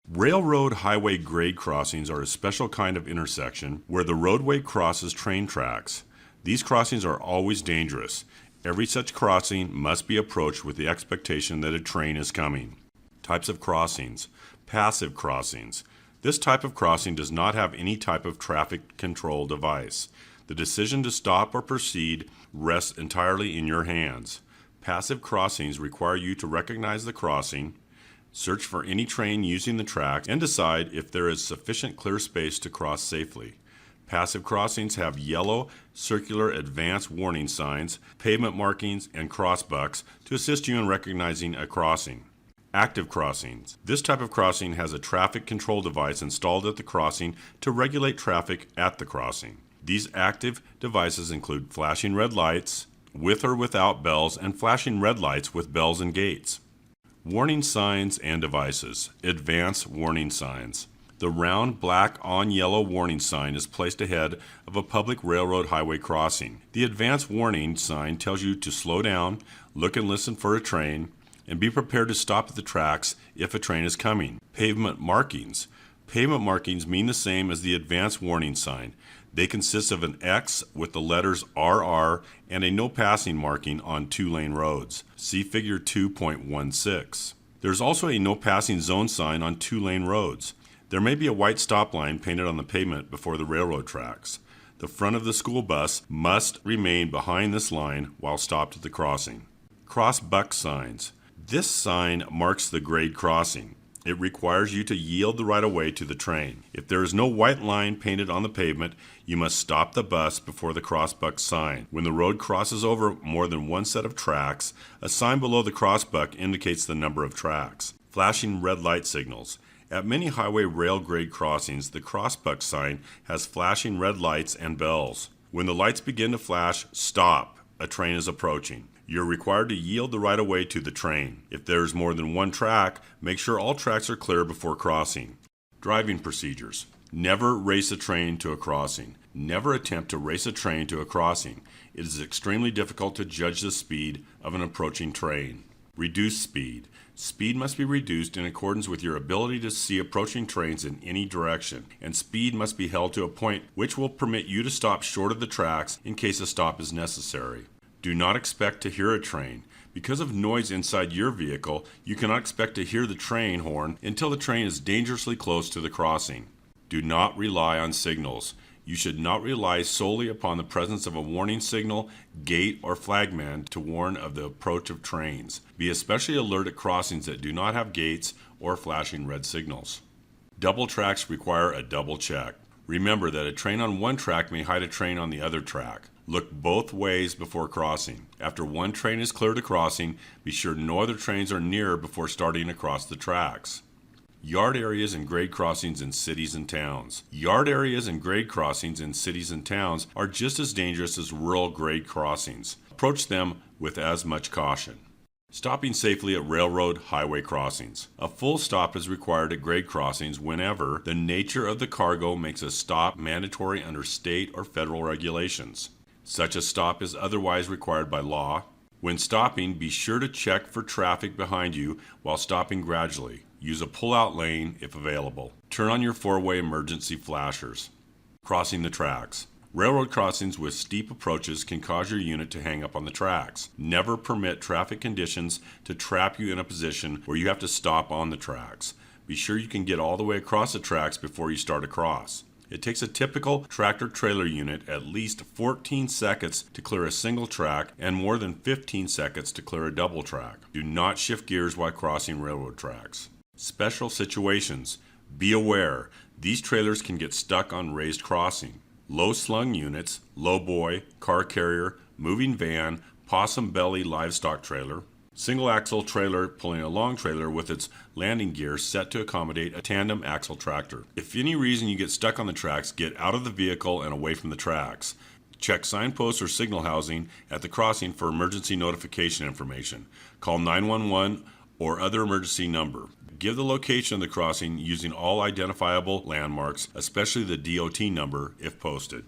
Railroad highway grade crossings are a special kind of intersection where the roadway crosses train tracks. These crossings are always dangerous. Every such crossing must be approached with the expectation that a train is coming. Types of crossings. Passive crossings. This type of crossing does not have any type of traffic control device. The decision to stop or proceed rests entirely in your hands. Passive crossings require you to recognize the crossing, search for any train using the tracks, and decide if there is sufficient clear space to cross safely. Passive crossings have yellow, circular advance warning signs, pavement markings, and crossbucks to assist you in recognizing a crossing. Active crossings. This type of crossing has a traffic control device installed at the crossing to regulate traffic at the crossing. These active devices include flashing red lights, with or without bells, and flashing red lights with bells and gates. Warning signs and devices. Advance warning signs. The round black on yellow warning sign is placed ahead of a public railroad highway crossing. The advance warning sign tells you to slow down, look and listen for a train, and be prepared to stop at the tracks if a train is coming. Pavement markings. Pavement markings mean the same as the advance warning sign. They consist of an X with the letters RR and a no passing marking on two-lane roads. See Figure 2.16. There's also a no passing zone sign on two-lane roads. There may be a white stop line painted on the pavement before the railroad tracks. The front of the school bus must remain behind this line while stopped at the crossing. Crossbuck signs. This sign marks the grade crossing. It requires you to yield the right-of-way to the train. If there is no white line painted on the pavement, you must stop the bus before the crossbuck sign. When the road crosses over more than one set of tracks, a sign below the crossbuck indicates the number of tracks. Flashing red light signals. At many highway rail grade crossings, the crossbuck sign has flashing red lights and bells. When the lights begin to flash, stop. A train is approaching. You're required to yield the right-of-way to the train. If there is more than one track, make sure all tracks are clear before crossing. Driving procedures. Never race a train to a crossing. Never attempt to race a train to a crossing. It is extremely difficult to judge the speed of an approaching train. Reduce speed. Speed must be reduced in accordance with your ability to see approaching trains in any direction, and speed must be held to a point which will permit you to stop short of the tracks in case a stop is necessary. Do not expect to hear a train. Because of noise inside your vehicle, you cannot expect to hear the train horn until the train is dangerously close to the crossing. Do not rely on signals. You should not rely solely upon the presence of a warning signal, gate, or flagman to warn of the approach of trains. Be especially alert at crossings that do not have gates or flashing red signals. Double tracks require a double check. Remember that a train on one track may hide a train on the other track. Look both ways before crossing. After one train is cleared to crossing, be sure no other trains are near before starting across the tracks. Yard areas and grade crossings in cities and towns. Yard areas and grade crossings in cities and towns are just as dangerous as rural grade crossings. Approach them with as much caution. Stopping safely at railroad highway crossings. A full stop is required at grade crossings whenever the nature of the cargo makes a stop mandatory under state or federal regulations. Such a stop is otherwise required by law. When stopping, be sure to check for traffic behind you while stopping gradually. Use a pull-out lane if available. Turn on your four-way emergency flashers. Crossing the tracks. Railroad crossings with steep approaches can cause your unit to hang up on the tracks. Never permit traffic conditions to trap you in a position where you have to stop on the tracks. Be sure you can get all the way across the tracks before you start across. It takes a typical tractor-trailer unit at least 14 seconds to clear a single track and more than 15 seconds to clear a double track. Do not shift gears while crossing railroad tracks. Special situations. Be aware, these trailers can get stuck on raised crossing. Low-slung units, lowboy, car carrier, moving van, possum belly livestock trailer, single axle trailer pulling a long trailer with its landing gear set to accommodate a tandem axle tractor. If for any reason you get stuck on the tracks, get out of the vehicle and away from the tracks. Check signposts or signal housing at the crossing for emergency notification information. Call 911 or other emergency number. Give the location of the crossing using all identifiable landmarks, especially the DOT number if posted.